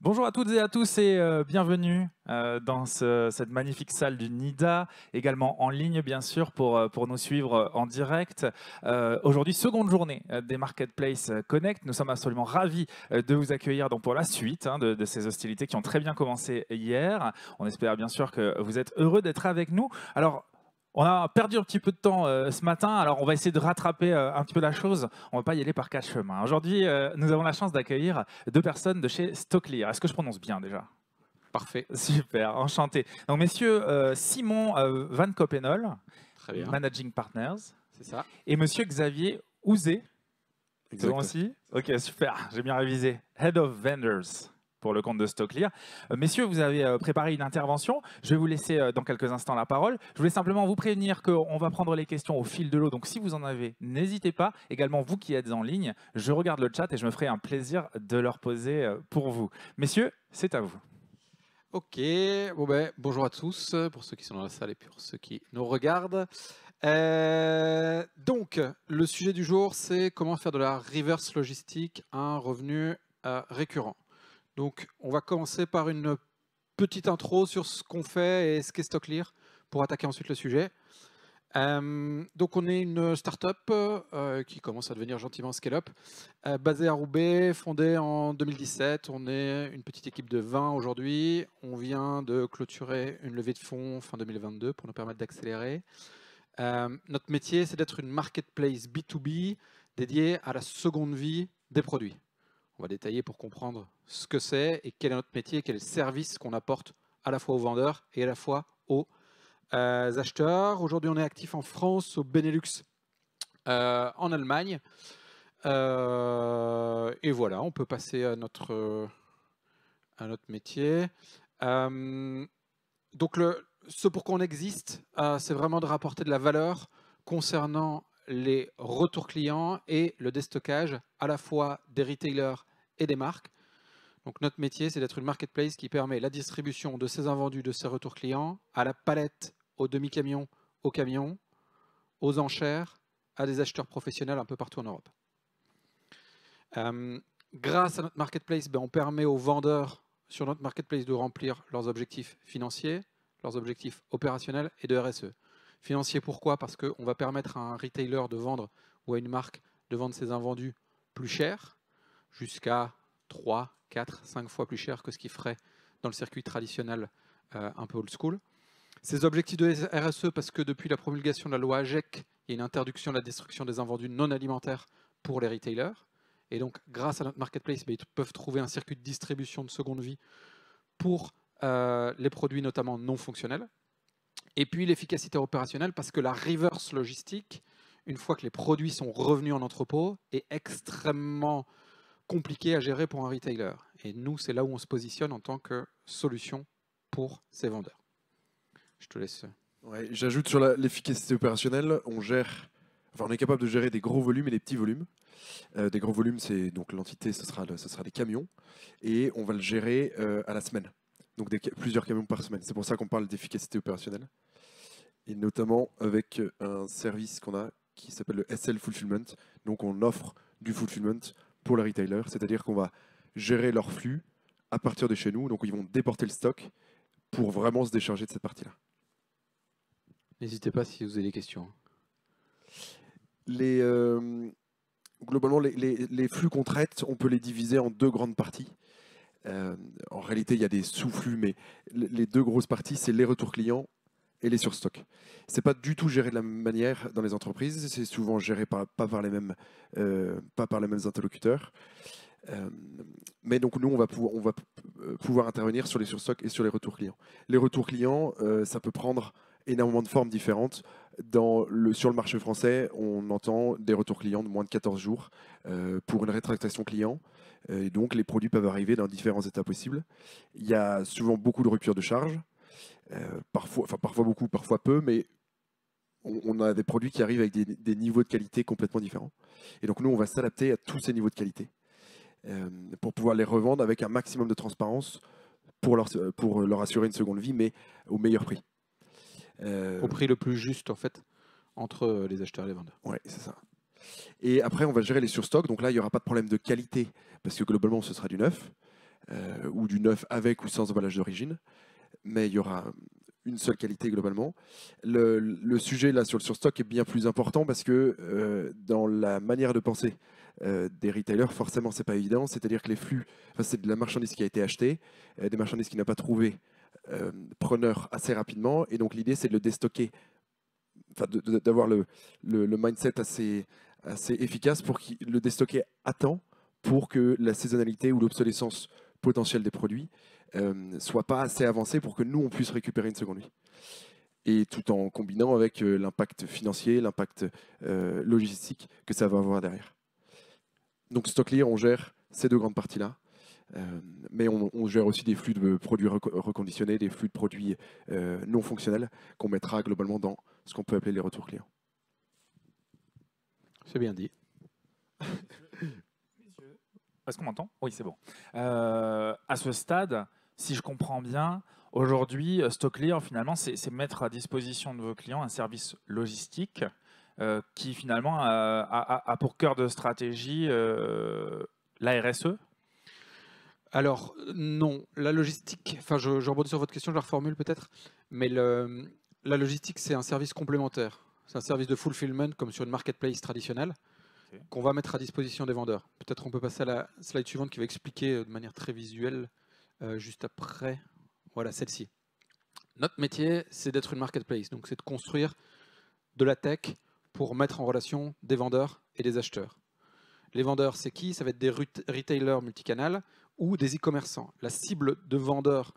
Bonjour à toutes et à tous et bienvenue dans cette magnifique salle du NIDA, également en ligne bien sûr pour nous suivre en direct. Aujourd'hui, seconde journée des Marketplace Connect. Nous sommes absolument ravis de vous accueillir donc, pour la suite de ces hostilités qui ont très bien commencé hier. On espère bien sûr que vous êtes heureux d'être avec nous. Alors, on a perdu un petit peu de temps ce matin, alors on va essayer de rattraper un petit peu la chose. On ne va pas y aller par quatre chemins. Aujourd'hui, nous avons la chance d'accueillir deux personnes de chez Stocklear. Est-ce que je prononce bien déjà? Parfait, Super, enchanté. Donc messieurs, Simon Van Coppenol, très bien, Managing Partners, c'est ça. et monsieur Xavier Ouzé. C'est bon Exact. aussi? Ok, super, j'ai bien révisé. Head of Vendors pour le compte de Stocklear. Messieurs, vous avez préparé une intervention. Je vais vous laisser dans quelques instants la parole. Je voulais simplement vous prévenir qu'on va prendre les questions au fil de l'eau. Donc si vous en avez, n'hésitez pas. Également, vous qui êtes en ligne, je regarde le chat et je me ferai un plaisir de leur poser pour vous. Messieurs, c'est à vous. Ok, bonjour à tous, pour ceux qui sont dans la salle et pour ceux qui nous regardent. Donc, le sujet du jour, c'est comment faire de la reverse logistique un revenu récurrent. Donc, on va commencer par une petite intro sur ce qu'on fait et ce qu'est Stocklear pour attaquer ensuite le sujet. Donc on est une start-up qui commence à devenir gentiment scale-up, basée à Roubaix, fondée en 2017. On est une petite équipe de 20 aujourd'hui. On vient de clôturer une levée de fonds fin 2022 pour nous permettre d'accélérer. Notre métier, c'est d'être une marketplace B2B dédiée à la seconde vie des produits. On va détailler pour comprendre ce que c'est et quel est notre métier, quel est le service qu'on apporte à la fois aux vendeurs et à la fois aux acheteurs. Aujourd'hui, on est actif en France, au Benelux, en Allemagne. Et voilà, on peut passer à notre métier. Donc, ce pour quoi on existe, c'est vraiment de rapporter de la valeur concernant les retours clients et le déstockage à la fois des retailers et des marques. Donc notre métier, c'est d'être une marketplace qui permet la distribution de ces invendus, de ces retours clients, à la palette, au demi-camion, au camion, aux enchères, à des acheteurs professionnels un peu partout en Europe. Grâce à notre marketplace, on permet aux vendeurs sur notre marketplace de remplir leurs objectifs financiers, leurs objectifs opérationnels et de RSE. Financier, pourquoi? Parce qu'on va permettre à un retailer de vendre ou à une marque de vendre ses invendus plus cher, jusqu'à 3, 4, 5 fois plus cher que ce qu'il ferait dans le circuit traditionnel un peu old school. Ces objectifs de RSE, parce que depuis la promulgation de la loi AGEC, il y a une interdiction de la destruction des invendus non alimentaires pour les retailers. Et donc, grâce à notre marketplace, ils peuvent trouver un circuit de distribution de seconde vie pour les produits notamment non fonctionnels. Et puis l'efficacité opérationnelle, parce que la reverse logistique, une fois que les produits sont revenus en entrepôt, est extrêmement compliqué à gérer pour un retailer. Et nous, c'est là où on se positionne en tant que solution pour ces vendeurs. Je te laisse. Ouais, j'ajoute sur l'efficacité opérationnelle, on est capable de gérer des gros volumes et des petits volumes. Des gros volumes, c'est donc l'entité, ce sera des camions, et on va le gérer à la semaine. Donc plusieurs camions par semaine. C'est pour ça qu'on parle d'efficacité opérationnelle. Et notamment avec un service qu'on a qui s'appelle le SL Fulfillment. Donc on offre du fulfillment pour les retailers, c'est-à-dire qu'on va gérer leur flux à partir de chez nous. Donc ils vont déporter le stock pour vraiment se décharger de cette partie-là. N'hésitez pas si vous avez des questions. Globalement, les flux qu'on traite, on peut les diviser en deux grandes parties. En réalité, il y a des sous-flux, mais les deux grosses parties, c'est les retours clients et les surstocks. C'est pas du tout géré de la même manière dans les entreprises. C'est souvent géré pas par les mêmes interlocuteurs. Mais donc nous, on va pouvoir intervenir sur les surstocks et sur les retours clients. Les retours clients, ça peut prendre énormément de formes différentes. Sur le marché français, on entend des retours clients de moins de 14 jours pour une rétractation client. Et donc les produits peuvent arriver dans différents états possibles. Il y a souvent beaucoup de ruptures de charge. Parfois beaucoup, parfois peu, mais on a des produits qui arrivent avec des niveaux de qualité complètement différents. Et donc nous, on va s'adapter à tous ces niveaux de qualité pour pouvoir les revendre avec un maximum de transparence pour leur assurer une seconde vie, mais au meilleur prix. Au prix le plus juste, en fait, entre les acheteurs et les vendeurs. Ouais, c'est ça. Et après, on va gérer les surstocks. Donc là, il n'y aura pas de problème de qualité, parce que globalement, ce sera du neuf. ou du neuf avec ou sans emballage d'origine, mais il y aura une seule qualité globalement. Le sujet là sur le surstock est bien plus important parce que dans la manière de penser des retailers, forcément c'est pas évident, c'est-à-dire que les flux, c'est de la marchandise qui a été achetée, des marchandises qui n'a pas trouvé preneur assez rapidement, et donc l'idée c'est de le déstocker, d'avoir le mindset assez efficace pour le déstocker à temps pour que la saisonnalité ou l'obsolescence potentielle des produits soit pas assez avancée pour que nous on puisse récupérer une seconde vie. Et tout en combinant avec l'impact financier, l'impact logistique que ça va avoir derrière. Donc StockClear, on gère ces deux grandes parties-là. Mais on gère aussi des flux de produits reconditionnés, des flux de produits non fonctionnels qu'on mettra globalement dans ce qu'on peut appeler les retours clients. C'est bien dit. Est-ce qu'on m'entend? Oui, c'est bon. À ce stade, si je comprends bien, aujourd'hui, StockClear, finalement, c'est mettre à disposition de vos clients un service logistique qui, finalement, a pour cœur de stratégie la RSE. Alors, non, la logistique, enfin, je rebondis sur votre question, je la reformule peut-être, mais la logistique, c'est un service complémentaire. C'est un service de fulfillment, comme sur une marketplace traditionnelle, qu'on va mettre à disposition des vendeurs. Peut-être on peut passer à la slide suivante qui va expliquer de manière très visuelle, juste après, voilà, celle-ci. Notre métier, c'est d'être une marketplace, donc c'est de construire de la tech pour mettre en relation des vendeurs et des acheteurs. Les vendeurs, c'est qui? Ça va être des retailers multicanal ou des e-commerçants. La cible de vendeurs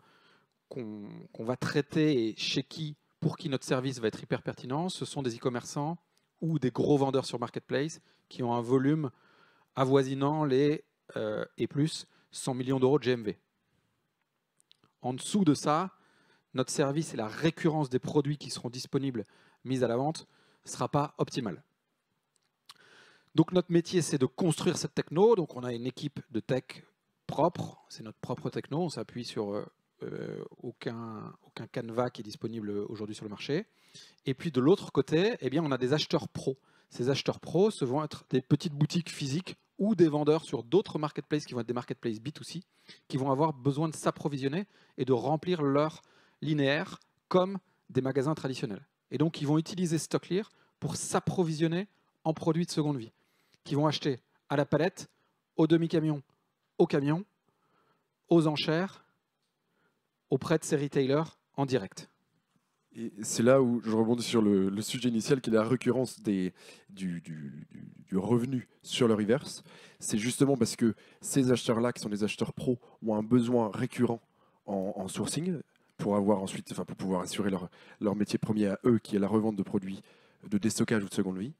qu'on va traiter et chez qui, pour qui notre service va être hyper pertinent, ce sont des e-commerçants ou des gros vendeurs sur Marketplace qui ont un volume avoisinant les et plus 100 millions d'euros de GMV. En dessous de ça, notre service et la récurrence des produits qui seront disponibles mis à la vente ne sera pas optimale. Donc notre métier, c'est de construire cette techno. Donc on a une équipe de tech propre, c'est notre propre techno, on s'appuie sur aucun canevas qui est disponible aujourd'hui sur le marché. Et puis de l'autre côté, eh bien, on a des acheteurs pros. Ces acheteurs pros, ce vont être des petites boutiques physiques ou des vendeurs sur d'autres marketplaces qui vont être des marketplaces B2C, qui vont avoir besoin de s'approvisionner et de remplir leur linéaire comme des magasins traditionnels. Et donc ils vont utiliser StockClear pour s'approvisionner en produits de seconde vie, qui vont acheter à la palette, au demi-camion, au camion, aux enchères, auprès de ces retailers en direct. Et c'est là où je rebondis sur le sujet initial, qui est la récurrence du revenu sur le reverse. C'est justement parce que ces acheteurs-là, qui sont des acheteurs pros, ont un besoin récurrent en sourcing pour avoir ensuite, pour pouvoir assurer leur métier premier à eux, qui est la revente de produits de déstockage ou de seconde vie.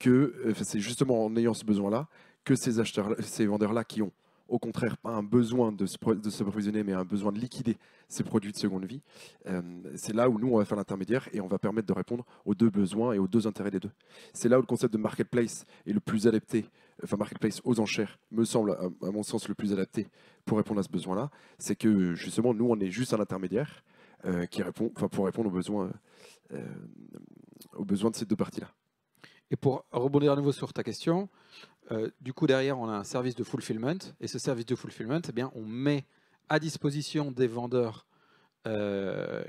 Que c'est justement en ayant ce besoin-là que ces vendeurs-là qui ont au contraire pas un besoin de s'approvisionner, mais un besoin de liquider ces produits de seconde vie, c'est là où nous on va faire l'intermédiaire et on va permettre de répondre aux deux besoins et aux deux intérêts des deux. C'est là où le concept de marketplace est le plus adapté, enfin marketplace aux enchères me semble à mon sens le plus adapté pour répondre à ce besoin-là. C'est que justement nous on est juste un intermédiaire qui répond, pour répondre aux besoins de ces deux parties-là. Et pour rebondir à nouveau sur ta question, du coup derrière on a un service de fulfillment et ce service de fulfillment, eh bien, on met à disposition des vendeurs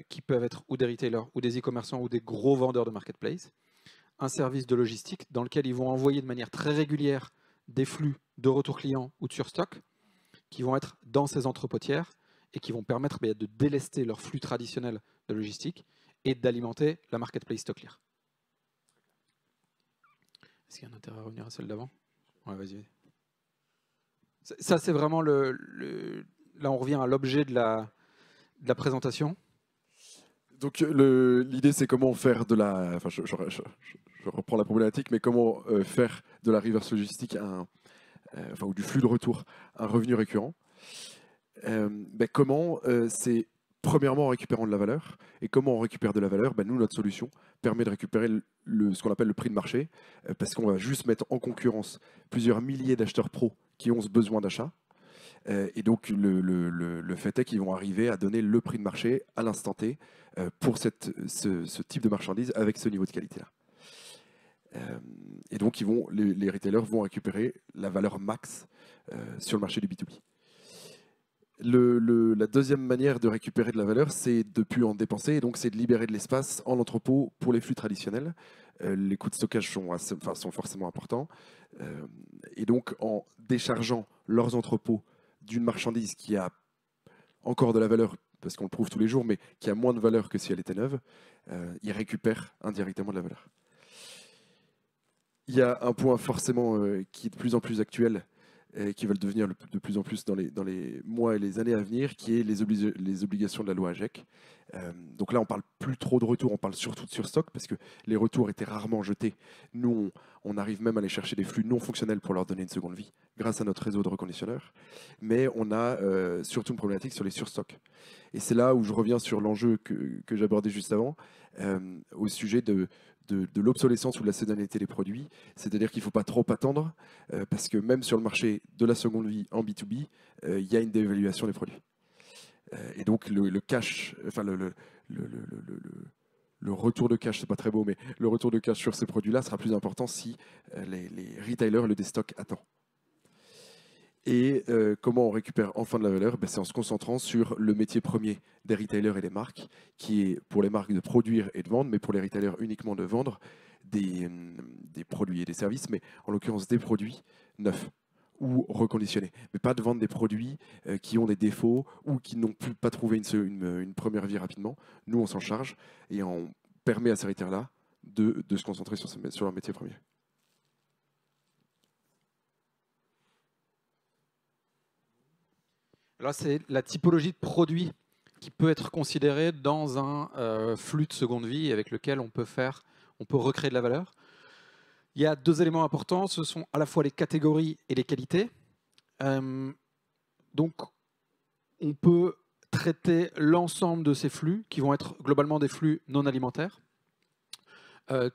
qui peuvent être ou des retailers ou des e-commerçants ou des gros vendeurs de marketplace, un service de logistique dans lequel ils vont envoyer de manière très régulière des flux de retour client ou de surstock qui vont être dans ces entrepôtières et qui vont permettre de délester leur flux traditionnel de logistique et d'alimenter la marketplace StockClear. Est-ce qu'il y a un intérêt à revenir à celle d'avant? Ouais, vas-y. Ça, c'est vraiment là, on revient à l'objet de la présentation. Donc l'idée, c'est comment faire de la... Enfin, je reprends la problématique, mais comment faire de la reverse logistique, ou du flux de retour, un revenu récurrent. Comment c'est premièrement en récupérant de la valeur. Et comment on récupère de la valeur? Nous, notre solution permet de récupérer ce qu'on appelle le prix de marché, parce qu'on va juste mettre en concurrence plusieurs milliers d'acheteurs pros qui ont ce besoin d'achat. Et donc, le fait est qu'ils vont arriver à donner le prix de marché à l'instant T pour ce type de marchandise avec ce niveau de qualité-là. Et donc, les retailers vont récupérer la valeur max sur le marché du B2B. La deuxième manière de récupérer de la valeur, c'est de ne plus en dépenser, et donc c'est de libérer de l'espace en entrepôt pour les flux traditionnels. Les coûts de stockage sont forcément importants. Et donc, en déchargeant leurs entrepôts d'une marchandise qui a encore de la valeur, parce qu'on le prouve tous les jours, mais qui a moins de valeur que si elle était neuve, ils récupèrent indirectement de la valeur. Il y a un point forcément qui est de plus en plus actuel, et qui va le devenir de plus en plus dans les mois et les années à venir, qui est les obligations de la loi AGEC. Donc là, on ne parle plus trop de retours, on parle surtout de surstock, parce que les retours étaient rarement jetés. Nous, on arrive même à aller chercher des flux non fonctionnels pour leur donner une seconde vie, grâce à notre réseau de reconditionneurs. Mais on a surtout une problématique sur les surstocks. Et c'est là où je reviens sur l'enjeu que j'abordais juste avant, au sujet de l'obsolescence ou de la saisonnalité des produits. C'est-à-dire qu'il ne faut pas trop attendre, parce que même sur le marché de la seconde vie en B2B, il y a une dévaluation des produits. Et donc le cash, enfin le retour de cash, c'est pas très beau, mais le retour de cash sur ces produits-là sera plus important si les retailers le déstockent à temps. Et comment on récupère enfin de la valeur? C'est en se concentrant sur le métier premier des retailers et des marques, qui est pour les marques de produire et de vendre, mais pour les retailers uniquement de vendre des produits et des services, mais en l'occurrence des produits neufs ou reconditionnés, mais pas de vendre des produits qui ont des défauts ou qui n'ont pas trouvé une première vie rapidement. Nous, on s'en charge et on permet à ces retailers-là de se concentrer sur leur métier premier. Là, c'est la typologie de produit qui peut être considérée dans un flux de seconde vie avec lequel on peut recréer de la valeur. Il y a deux éléments importants, ce sont à la fois les catégories et les qualités. Donc, on peut traiter l'ensemble de ces flux qui vont être globalement des flux non alimentaires.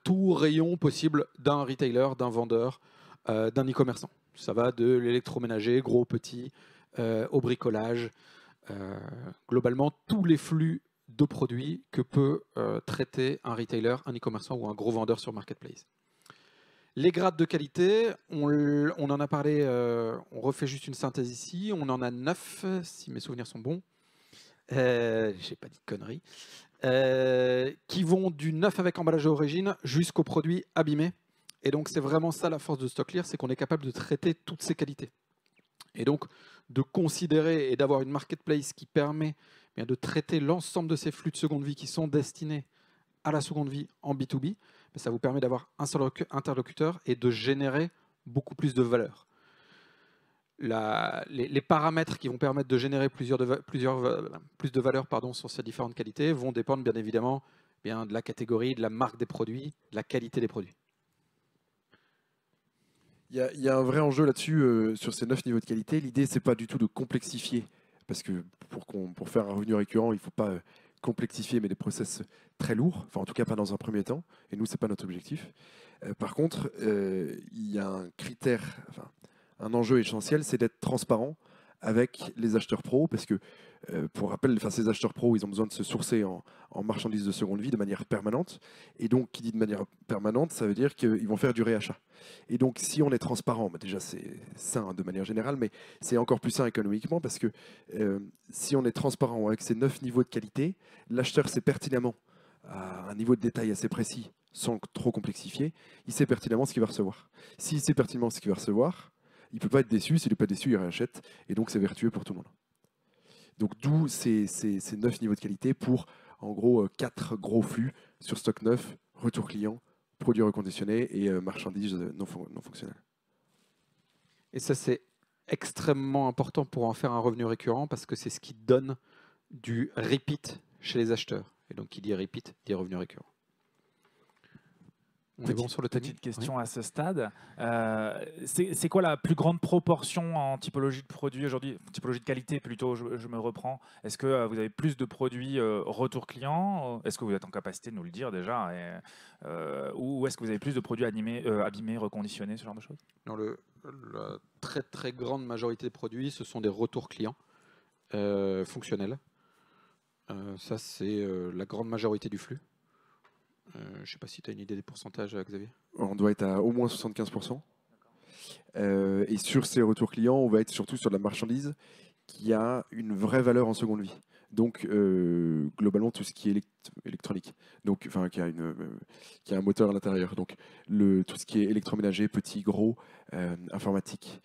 Tout rayon possible d'un retailer, d'un vendeur, d'un e-commerçant. Ça va de l'électroménager, gros, petit, au bricolage. Globalement, tous les flux de produits que peut traiter un retailer, un e-commerçant ou un gros vendeur sur Marketplace. Les grades de qualité, on en a parlé, on refait juste une synthèse ici. On en a 9, si mes souvenirs sont bons. J'ai pas dit de conneries. Qui vont du neuf avec emballage d'origine jusqu'au produit abîmé. Et donc, c'est vraiment ça la force de StockClear, c'est qu'on est capable de traiter toutes ces qualités. Et donc, de considérer et d'avoir une marketplace qui permet de traiter l'ensemble de ces flux de seconde vie qui sont destinés à la seconde vie en B2B, ça vous permet d'avoir un seul interlocuteur et de générer beaucoup plus de valeur. Les paramètres qui vont permettre de générer plus de valeur sur ces différentes qualités vont dépendre bien évidemment de la catégorie, de la marque des produits, de la qualité des produits. Il y a un vrai enjeu là-dessus sur ces 9 niveaux de qualité. L'idée, c'est pas du tout de complexifier, parce que pour faire un revenu récurrent, il ne faut pas complexifier, mais des process très lourds, enfin en tout cas pas dans un premier temps, et nous, c'est pas notre objectif. Par contre, il y a un critère, un enjeu essentiel, c'est d'être transparent avec les acheteurs pro, parce que, pour rappel, ces acheteurs pro, ils ont besoin de se sourcer en marchandises de seconde vie de manière permanente. Et donc, qui dit de manière permanente, ça veut dire qu'ils vont faire du réachat. Et donc, si on est transparent, déjà c'est sain de manière générale, mais c'est encore plus sain économiquement, parce que si on est transparent avec ces 9 niveaux de qualité, l'acheteur sait pertinemment, à un niveau de détail assez précis, sans trop complexifier, il sait pertinemment ce qu'il va recevoir. S'il sait pertinemment ce qu'il va recevoir, il ne peut pas être déçu. S'il n'est pas déçu, il réachète. Et donc, c'est vertueux pour tout le monde. Donc, d'où ces 9 niveaux de qualité pour, en gros, 4 gros flux sur stock neuf, retour client, produits reconditionnés et marchandises non fonctionnelles. Et ça, c'est extrêmement important pour en faire un revenu récurrent parce que c'est ce qui donne du repeat chez les acheteurs. Et donc, qui dit repeat, dit revenu récurrent. Petite question à ce stade. C'est quoi la plus grande proportion en typologie de produits aujourd'hui, typologie de qualité plutôt, je me reprends. Est-ce que vous avez plus de produits retour client? Est-ce que vous êtes en capacité de nous le dire déjà? Ou est-ce que vous avez plus de produits abîmés, reconditionnés, ce genre de choses? Non, la très très grande majorité des produits, ce sont des retours clients fonctionnels. Ça, c'est la grande majorité du flux. Je ne sais pas si tu as une idée des pourcentages, Xavier. On doit être à au moins 75%. Et sur ces retours clients, on va être surtout sur de la marchandise qui a une vraie valeur en seconde vie. Donc, globalement, tout ce qui est électronique, donc, enfin, qui a un moteur à l'intérieur. Donc, tout ce qui est électroménager, petit, gros, informatique,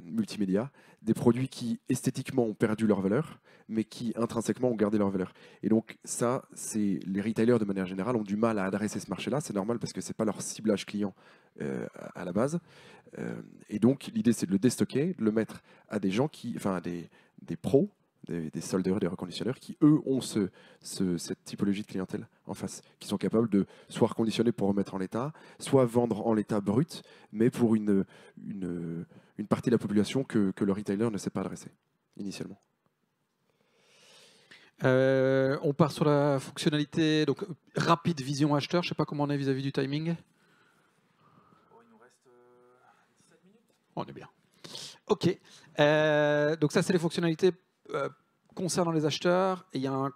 multimédia, des produits qui esthétiquement ont perdu leur valeur, mais qui intrinsèquement ont gardé leur valeur. Et donc, ça, les retailers de manière générale ont du mal à adresser ce marché-là. C'est normal parce que c'est pas leur ciblage client à la base. Et donc, l'idée, c'est de le déstocker, de le mettre à des gens enfin, des pros, des soldeurs, des reconditionneurs qui, eux, ont cette typologie de clientèle en face, qui sont capables de soit reconditionner pour remettre en l'état, soit vendre en l'état brut, mais pour une partie de la population que le retailer ne sait pas adresser initialement. On part sur la fonctionnalité, donc rapide vision acheteur. Je ne sais pas comment on est vis-à-vis du timing. Il nous reste 17 minutes. On est bien. OK. Donc ça, c'est les fonctionnalités concernant les acheteurs. Et il y a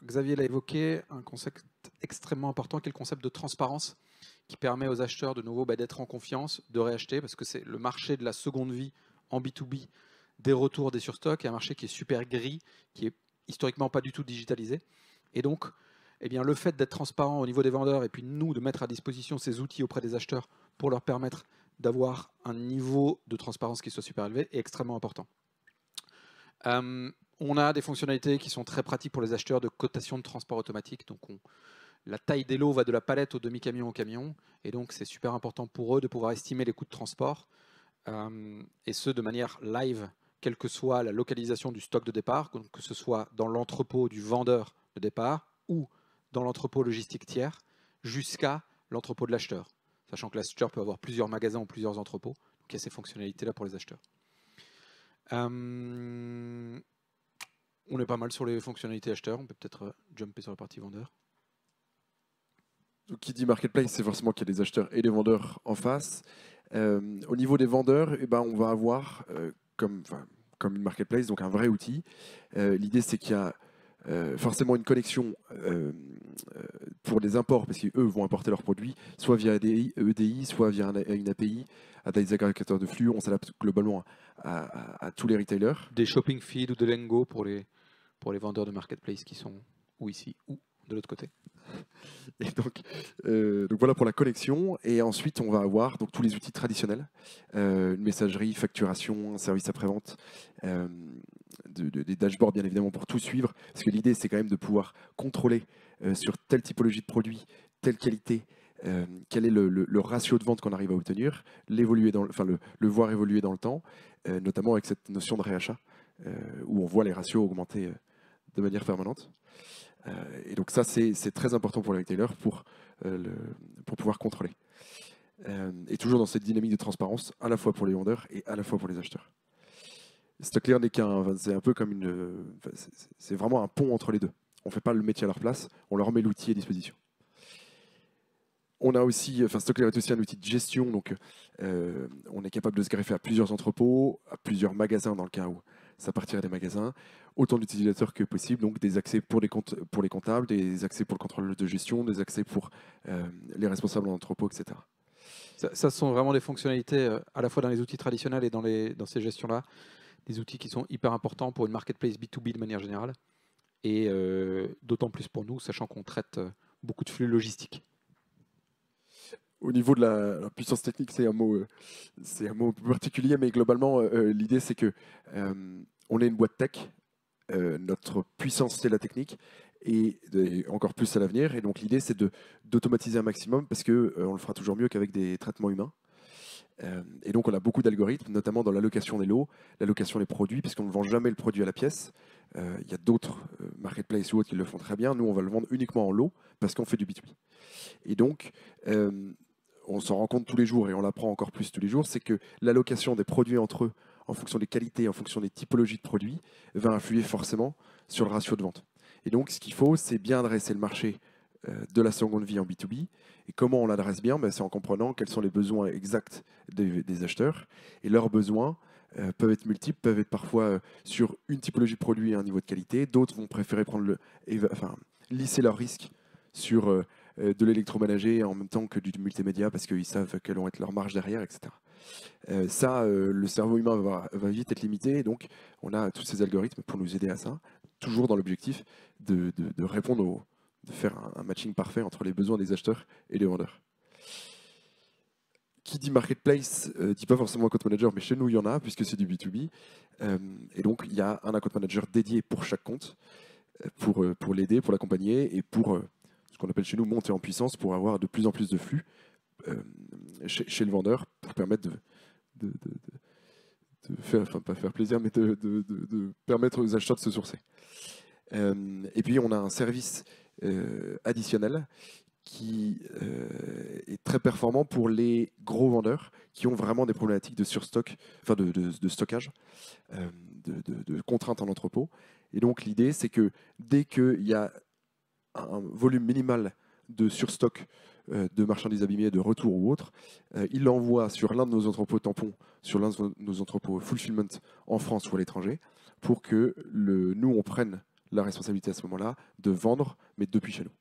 Xavier l'a évoqué, un concept extrêmement important qui est le concept de transparence, qui permet aux acheteurs de nouveau d'être en confiance, de réacheter, parce que c'est le marché de la seconde vie en B2B, des retours, des surstocks, et un marché qui est super gris, qui est historiquement pas du tout digitalisé. Et donc, eh bien, le fait d'être transparent au niveau des vendeurs et puis nous de mettre à disposition ces outils auprès des acheteurs pour leur permettre d'avoir un niveau de transparence qui soit super élevé est extrêmement important. On a des fonctionnalités qui sont très pratiques pour les acheteurs de cotation de transport automatique. Donc la taille des lots va de la palette au demi-camion au camion. Et donc c'est super important pour eux de pouvoir estimer les coûts de transport. Et ce, de manière live, quelle que soit la localisation du stock de départ, donc que ce soit dans l'entrepôt du vendeur de départ ou dans l'entrepôt logistique tiers, jusqu'à l'entrepôt de l'acheteur. Sachant que l'acheteur peut avoir plusieurs magasins ou plusieurs entrepôts. Donc il y a ces fonctionnalités-là pour les acheteurs. On est pas mal sur les fonctionnalités acheteurs. On peut peut-être jumper sur la partie vendeur. Donc, qui dit marketplace, c'est forcément qu'il y a des acheteurs et des vendeurs en face. Au niveau des vendeurs, eh ben, on va avoir comme une marketplace, donc un vrai outil. L'idée, c'est qu'il y a forcément une connexion pour les imports, parce qu'eux vont importer leurs produits, soit via EDI, soit via une API, à des agrégateurs de flux. On s'adapte globalement à tous les retailers. Des shopping feed ou de Lengo pour les vendeurs de marketplace qui sont ou ici ou de l'autre côté. Et donc voilà pour la connexion. Et ensuite, on va avoir donc tous les outils traditionnels, une messagerie, facturation, un service après-vente, des dashboards bien évidemment pour tout suivre. Parce que l'idée, c'est quand même de pouvoir contrôler sur telle typologie de produit, telle qualité, quel est le ratio de vente qu'on arrive à obtenir, le voir évoluer dans le temps, notamment avec cette notion de réachat, où on voit les ratios augmenter de manière permanente. Et donc ça, c'est très important pour les retailers pour pouvoir contrôler. Et toujours dans cette dynamique de transparence, à la fois pour les vendeurs et à la fois pour les acheteurs. StockClear n'est c'est un peu comme c'est vraiment un pont entre les deux. On ne fait pas le métier à leur place, on leur met l'outil à disposition. On a aussi, StockClear est aussi un outil de gestion, donc on est capable de se greffer à plusieurs entrepôts, à plusieurs magasins dans le cas où ça partirait des magasins, autant d'utilisateurs que possible, donc des accès pour les comptables, des accès pour le contrôle de gestion, des accès pour les responsables d'entrepôt, etc. Ça sont vraiment des fonctionnalités à la fois dans les outils traditionnels et dans ces gestions-là, des outils qui sont hyper importants pour une marketplace B2B de manière générale, et d'autant plus pour nous, sachant qu'on traite beaucoup de flux logistiques. Au niveau de la puissance technique, c'est un mot un peu particulier, mais globalement, l'idée c'est que on est une boîte tech. Notre puissance, c'est la technique, et encore plus à l'avenir. Et donc l'idée, c'est d'automatiser un maximum, parce qu'on le fera toujours mieux qu'avec des traitements humains. Et donc on a beaucoup d'algorithmes, notamment dans l'allocation des lots, l'allocation des produits, puisqu'on ne vend jamais le produit à la pièce. Il y a d'autres marketplaces ou autres qui le font très bien. Nous, on va le vendre uniquement en lot, parce qu'on fait du B2B. Et donc, on s'en rend compte tous les jours, et on l'apprend encore plus tous les jours, c'est que l'allocation des produits entre eux, en fonction des qualités, en fonction des typologies de produits, va influer forcément sur le ratio de vente. Et donc, ce qu'il faut, c'est bien adresser le marché de la seconde vie en B2B. Et comment on l'adresse bien? C'est en comprenant quels sont les besoins exacts des acheteurs. Et leurs besoins peuvent être multiples, peuvent être parfois sur une typologie de produit et un niveau de qualité. D'autres vont préférer lisser leurs risques sur de l'électroménager en même temps que du multimédia, parce qu'ils savent quelles vont être leurs marges derrière, etc. Le cerveau humain va vite être limité, et donc on a tous ces algorithmes pour nous aider à ça, toujours dans l'objectif de répondre de faire un matching parfait entre les besoins des acheteurs et des vendeurs. Qui dit marketplace dit pas forcément account manager, mais chez nous il y en a puisque c'est du B2B. Et donc il y a un account manager dédié pour chaque compte, pour l'aider, pour l'accompagner et pour ce qu'on appelle chez nous monter en puissance pour avoir de plus en plus de flux chez le vendeur pour permettre de faire, enfin pas faire plaisir, mais de permettre aux acheteurs de se sourcer. Et puis on a un service additionnel qui est très performant pour les gros vendeurs qui ont vraiment des problématiques de surstock, enfin de stockage, de contraintes en entrepôt. Et donc l'idée, c'est que dès qu'il y a un volume minimal de surstock de marchandises abîmées, de retour ou autre, il l'envoie sur l'un de nos entrepôts tampons, sur l'un de nos entrepôts fulfillment en France ou à l'étranger, pour que nous, on prenne la responsabilité à ce moment-là de vendre, mais depuis chez nous.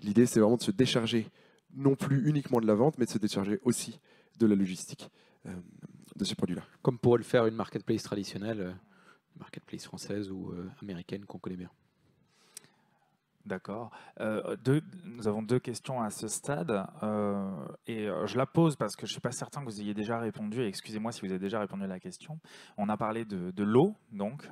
L'idée, c'est vraiment de se décharger, non plus uniquement de la vente, mais de se décharger aussi de la logistique de ces produits-là. Comme pourrait le faire une marketplace traditionnelle, marketplace française ou américaine qu'on connaît bien. D'accord. Nous avons 2 questions à ce stade. Je la pose parce que je ne suis pas certain que vous ayez déjà répondu. Et excusez-moi si vous avez déjà répondu à la question. On a parlé de l'eau, donc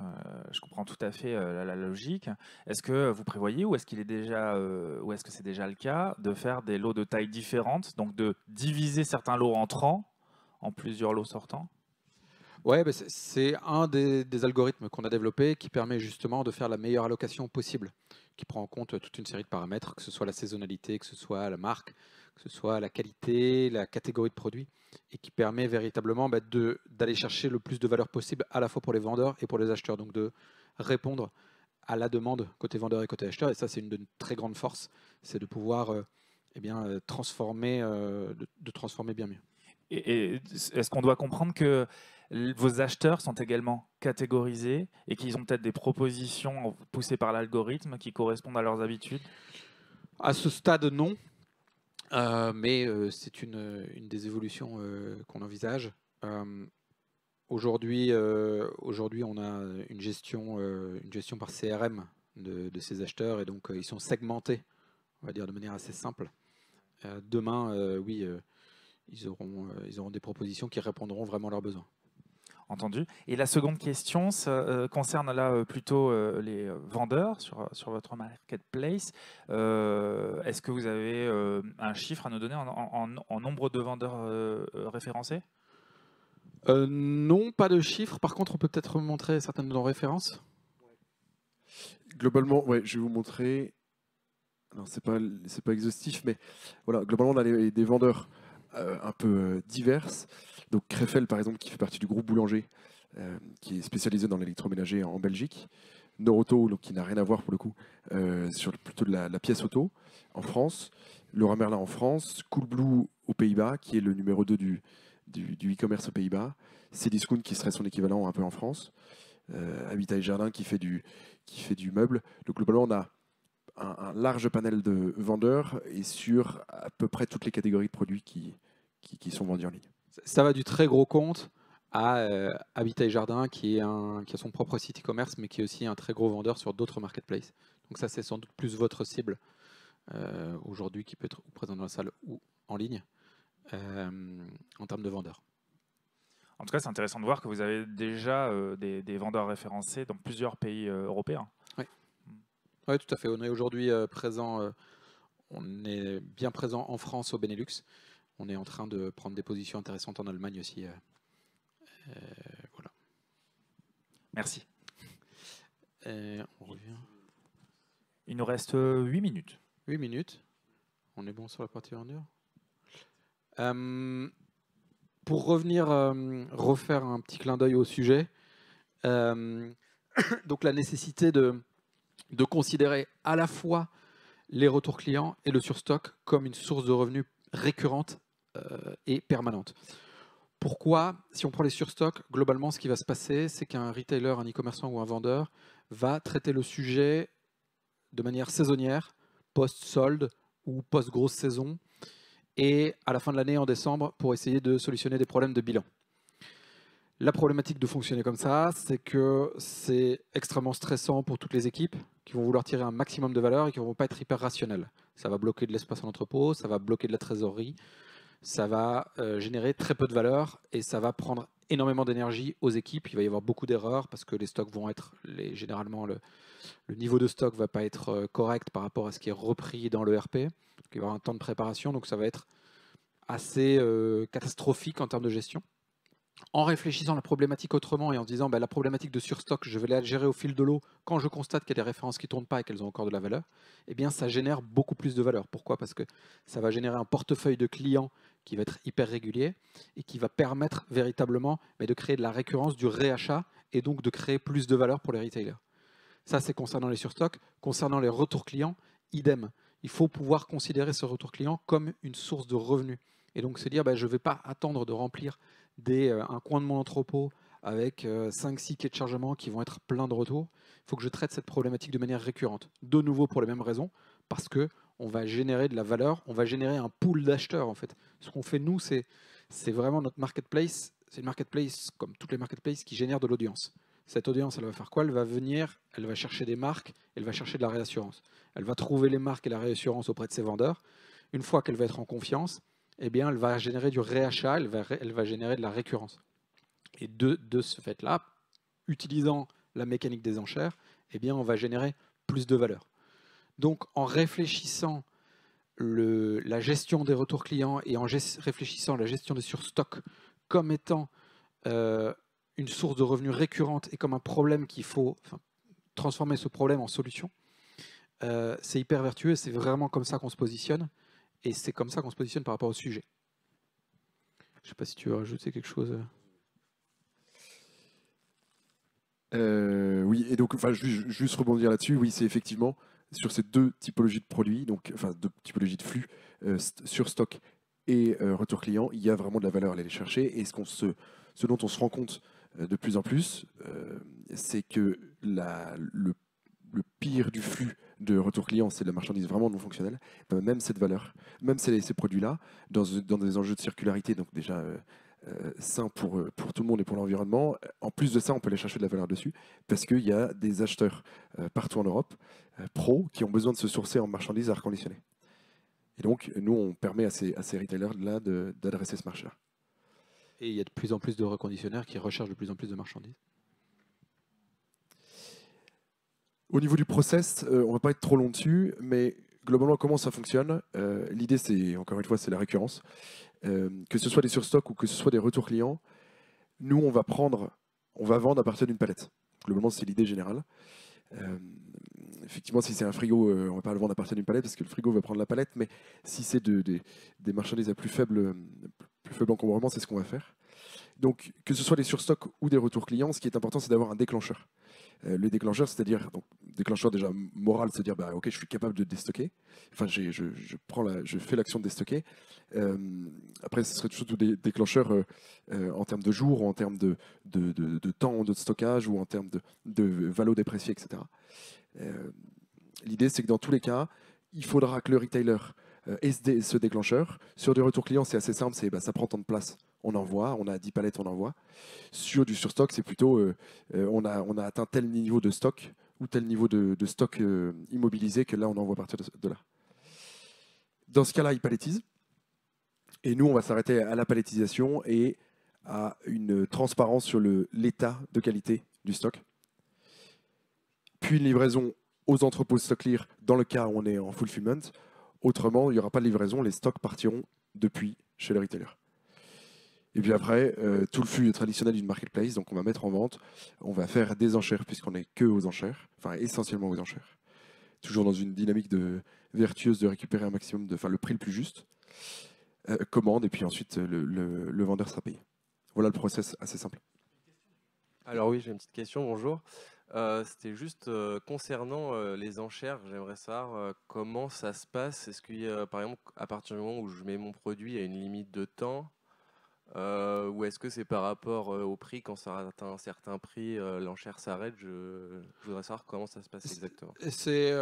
je comprends tout à fait la logique. Est-ce que vous prévoyez ou est-ce qu'il est déjà, ou est-ce que c'est déjà le cas de faire des lots de tailles différentes, donc de diviser certains lots entrants en plusieurs lots sortants? Ouais, bah c'est un des algorithmes qu'on a développé qui permet justement de faire la meilleure allocation possible, qui prend en compte toute une série de paramètres, que ce soit la saisonnalité, que ce soit la marque, que ce soit la qualité, la catégorie de produits, et qui permet véritablement d'aller chercher le plus de valeur possible à la fois pour les vendeurs et pour les acheteurs, donc de répondre à la demande côté vendeur et côté acheteur. Et ça, c'est une de nos très grandes forces, c'est de pouvoir transformer, de transformer bien mieux. Et est-ce qu'on doit comprendre que vos acheteurs sont également catégorisés et qu'ils ont peut-être des propositions poussées par l'algorithme qui correspondent à leurs habitudes? À ce stade, non. Mais c'est une des évolutions qu'on envisage. Aujourd'hui, on a une gestion par CRM de ces acheteurs et donc ils sont segmentés, on va dire de manière assez simple. Demain, oui, ils auront des propositions qui répondront vraiment à leurs besoins. Entendu. Et la seconde question concerne là plutôt les vendeurs sur votre marketplace. Est-ce que vous avez un chiffre à nous donner en nombre de vendeurs référencés? Non, pas de chiffres. Par contre, on peut peut-être montrer certaines de nos références. Globalement, ouais, je vais vous montrer. Alors, c'est pas exhaustif, mais voilà, globalement, on a des vendeurs un peu divers. Donc, Crefel, par exemple, qui fait partie du groupe Boulanger, qui est spécialisé dans l'électroménager en Belgique. Noroto, donc, qui n'a rien à voir pour le coup, sur plutôt de la pièce auto en France. Leroy Merlin en France. Coolblue aux Pays-Bas, qui est le numéro 2 du e-commerce aux Pays-Bas. Cdiscount, qui serait son équivalent un peu en France. Habitat et Jardin, qui fait du meuble. Donc, globalement, on a un large panel de vendeurs et sur à peu près toutes les catégories de produits qui sont vendus en ligne. Ça va du très gros compte à Habitat et Jardin, qui a son propre site e-commerce, mais qui est aussi un très gros vendeur sur d'autres marketplaces. Donc ça, c'est sans doute plus votre cible aujourd'hui, qui peut être présent dans la salle ou en ligne, en termes de vendeurs. En tout cas, c'est intéressant de voir que vous avez déjà des vendeurs référencés dans plusieurs pays européens. Oui, tout à fait. On est aujourd'hui présent, on est bien présent en France, au Benelux. On est en train de prendre des positions intéressantes en Allemagne aussi. Voilà. Merci. On revient. Il nous reste 8 minutes. 8 minutes. On est bon sur la partie vendeur. Pour revenir, refaire un petit clin d'œil au sujet, donc la nécessité de considérer à la fois les retours clients et le surstock comme une source de revenus récurrente et permanente. Pourquoi? Si on prend les surstocks, globalement, ce qui va se passer, c'est qu'un retailer, un e-commerçant ou un vendeur va traiter le sujet de manière saisonnière, post-solde ou post-grosse saison, et à la fin de l'année, en décembre, pour essayer de solutionner des problèmes de bilan. La problématique de fonctionner comme ça, c'est que c'est extrêmement stressant pour toutes les équipes qui vont vouloir tirer un maximum de valeur et qui ne vont pas être hyper rationnelles. Ça va bloquer de l'espace en entrepôt, ça va bloquer de la trésorerie, ça va générer très peu de valeur et ça va prendre énormément d'énergie aux équipes. Il va y avoir beaucoup d'erreurs parce que les stocks vont être, généralement, le niveau de stock ne va pas être correct par rapport à ce qui est repris dans l'ERP. Il va y avoir un temps de préparation, donc ça va être assez catastrophique en termes de gestion. En réfléchissant la problématique autrement et en se disant la problématique de surstock, je vais la gérer au fil de l'eau quand je constate qu'il y a des références qui ne tournent pas et qu'elles ont encore de la valeur, eh bien ça génère beaucoup plus de valeur. Pourquoi? Parce que ça va générer un portefeuille de clients qui va être hyper régulier et qui va permettre véritablement de créer de la récurrence, du réachat et donc de créer plus de valeur pour les retailers. Ça, c'est concernant les surstocks. Concernant les retours clients, idem. Il faut pouvoir considérer ce retour client comme une source de revenus. Et donc se dire, je ne vais pas attendre de remplir un coin de mon entrepôt avec 5-6 quais de chargement qui vont être pleins de retours. Il faut que je traite cette problématique de manière récurrente. De nouveau pour les mêmes raisons, parce qu'on va générer de la valeur, on va générer un pool d'acheteurs en fait. Ce qu'on fait nous, c'est vraiment notre marketplace. C'est une marketplace, comme toutes les marketplaces, qui génèrent de l'audience. Cette audience, elle va faire quoi? Elle va venir, elle va chercher des marques, elle va chercher de la réassurance. Elle va trouver les marques et la réassurance auprès de ses vendeurs. Une fois qu'elle va être en confiance, eh bien, elle va générer du réachat, elle va générer de la récurrence. Et de ce fait-là, utilisant la mécanique des enchères, eh bien, on va générer plus de valeur. Donc, en réfléchissant la gestion des retours clients et en réfléchissant la gestion des surstocks comme étant une source de revenus récurrente et comme un problème qu'il faut transformer ce problème en solution, c'est hyper vertueux, c'est vraiment comme ça qu'on se positionne et c'est comme ça qu'on se positionne par rapport au sujet. Je ne sais pas si tu veux rajouter quelque chose. Oui, et donc, juste rebondir là-dessus, oui, c'est effectivement sur ces deux typologies de produits, donc, deux typologies de flux, sur stock et retour client, il y a vraiment de la valeur à aller les chercher. Et ce dont on se rend compte de plus en plus, c'est que le pire du flux de retour client, c'est la marchandise vraiment non fonctionnelle. Même cette valeur, même ces produits-là, dans des enjeux de circularité, donc déjà sain pour tout le monde et pour l'environnement. En plus de ça, on peut aller chercher de la valeur dessus parce qu'il y a des acheteurs partout en Europe, pros, qui ont besoin de se sourcer en marchandises à reconditionner. Et donc, nous, on permet à ces retailers-là d'adresser ce marché-là. Et il y a de plus en plus de reconditionneurs qui recherchent de plus en plus de marchandises. Au niveau du process, on ne va pas être trop long dessus, mais globalement, comment ça fonctionne? L'idée, c'est, encore une fois, c'est la récurrence. Que ce soit des surstocks ou que ce soit des retours clients, nous, on va vendre à partir d'une palette. Globalement, c'est l'idée générale. Effectivement, si c'est un frigo, on ne va pas le vendre à partir d'une palette parce que le frigo va prendre la palette, mais si c'est des marchandises à plus faible encombrement, c'est ce qu'on va faire. Donc, que ce soit des surstocks ou des retours clients, ce qui est important, c'est d'avoir un déclencheur. Le déclencheur, c'est-à-dire, déclencheur déjà moral, c'est-à-dire, ok, je suis capable de déstocker. Enfin, je fais l'action de déstocker. Après, ce serait surtout des déclencheurs en termes de jours, ou en termes de temps de stockage, ou en termes de valo déprécié, etc. L'idée, c'est que dans tous les cas, il faudra que le retailer ait ce déclencheur. Sur du retour client, c'est assez simple, ça prend tant de place, on envoie, on a 10 palettes, on envoie. Sur du surstock, c'est plutôt on a atteint tel niveau de stock ou tel niveau de stock immobilisé que là, on envoie à partir de là. Dans ce cas-là, il palettisent. Et nous, on va s'arrêter à la palettisation et à une transparence sur l'état de qualité du stock. Puis une livraison aux entrepôts StockClear dans le cas où on est en fulfillment. Autrement, il n'y aura pas de livraison, les stocks partiront depuis chez le retailer. Et puis après, tout le flux traditionnel d'une marketplace, donc on va mettre en vente, on va faire des enchères puisqu'on n'est que aux enchères, enfin essentiellement aux enchères. Toujours dans une dynamique vertueuse de récupérer un maximum, le prix le plus juste. Commande, et puis ensuite le vendeur sera payé. Voilà le process assez simple. Alors oui, j'ai une petite question, bonjour. C'était juste concernant les enchères, j'aimerais savoir comment ça se passe. Est-ce qu'il y a, par exemple, à partir du moment où je mets mon produit, il y a une limite de temps ou est-ce que c'est par rapport au prix, quand ça atteint un certain prix, l'enchère s'arrête? Je voudrais savoir comment ça se passe exactement. C'est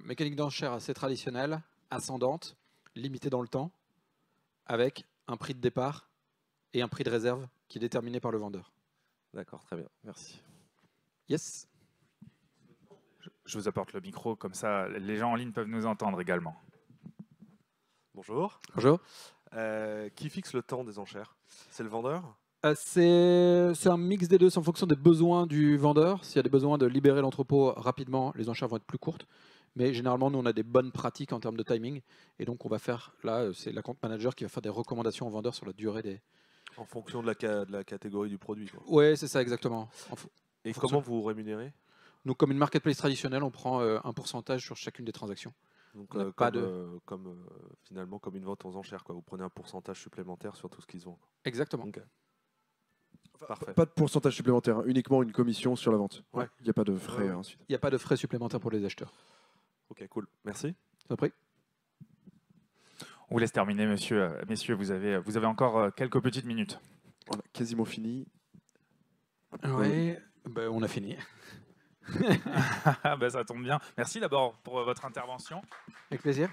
mécanique d'enchère assez traditionnelle, ascendante, limitée dans le temps. avec un prix de départ et un prix de réserve qui est déterminé par le vendeur. D'accord, très bien, merci. Yes. Je vous apporte le micro, comme ça les gens en ligne peuvent nous entendre également. Bonjour. Bonjour. Qui fixe le temps des enchères? C'est le vendeur? C'est un mix des deux, c'est en fonction des besoins du vendeur. S'il y a des besoins de libérer l'entrepôt rapidement, les enchères vont être plus courtes. Mais généralement, nous, on a des bonnes pratiques en termes de timing. Et donc, on va faire, là, c'est l'account manager qui va faire des recommandations aux vendeurs sur la durée des... En fonction de la catégorie du produit, quoi. Ouais, c'est ça, exactement. Et fonction- comment vous vous rémunérez? Nous, comme une marketplace traditionnelle, on prend un pourcentage sur chacune des transactions. Donc, On n'a comme, pas de- finalement, comme une vente aux enchères, quoi. Vous prenez un pourcentage supplémentaire sur tout ce qu'ils vendent. Exactement. Ok. Parfait. Pas de pourcentage supplémentaire, hein, uniquement une commission sur la vente. Ouais. Il n'y a pas de frais Ouais. ensuite. Il n'y a pas de frais supplémentaires pour les acheteurs. Ok, cool. Merci. Après. On vous laisse terminer, messieurs, vous avez encore quelques petites minutes. On a quasiment fini. Oui, ben, on a fini. Ben, ça tombe bien. Merci d'abord pour votre intervention. Avec plaisir.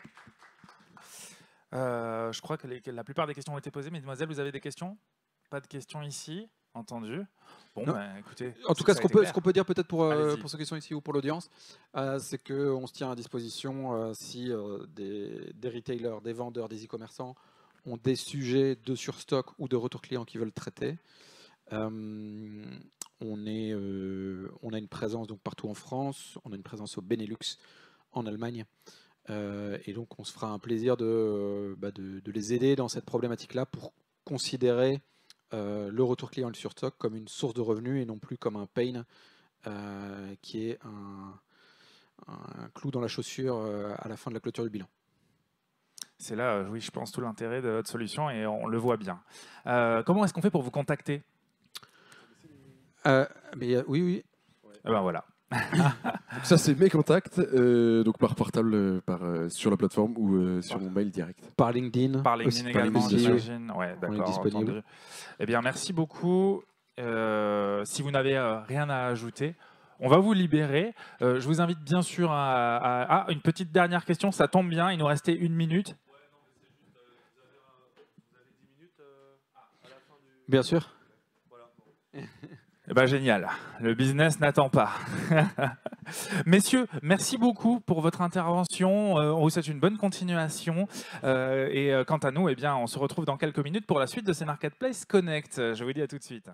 Je crois que la plupart des questions ont été posées. Mesdemoiselles, vous avez des questions? Pas de questions ici? Entendu. Bon, Non. ben, écoutez. En tout cas, ça ce a été clair. qu'on peut dire peut-être pour Allez-y. ceux qui sont ici ou pour l'audience, c'est qu'on se tient à disposition si des retailers, des vendeurs, des e-commerçants ont des sujets de surstock ou de retour client qu'ils veulent traiter. On a une présence donc partout en France, on a une présence au Benelux, en Allemagne. Et donc, on se fera un plaisir de les aider dans cette problématique-là pour considérer le retour client et le surstock comme une source de revenus et non plus comme un pain qui est un clou dans la chaussure à la fin de la clôture du bilan. C'est là, oui, je pense, tout l'intérêt de votre solution et on le voit bien. Comment est-ce qu'on fait pour vous contacter? Oui. Eh ben voilà. Donc ça, c'est mes contacts, donc par portable, sur la plateforme ou sur mon mail direct. Par LinkedIn. Par aussi, LinkedIn par également, LinkedIn. j'imagine. Ouais, est d'accord. disponible. Entendu. Eh bien, merci beaucoup. Si vous n'avez rien à ajouter, on va vous libérer. Je vous invite bien sûr à... Ah, une petite dernière question, ça tombe bien, il nous restait 1 minute. Bien sûr. Eh ben, génial, le business n'attend pas. Messieurs, merci beaucoup pour votre intervention. On vous souhaite une bonne continuation. Et quant à nous, eh bien, on se retrouve dans quelques minutes pour la suite de ces Marketplace Connect. Je vous dis à tout de suite.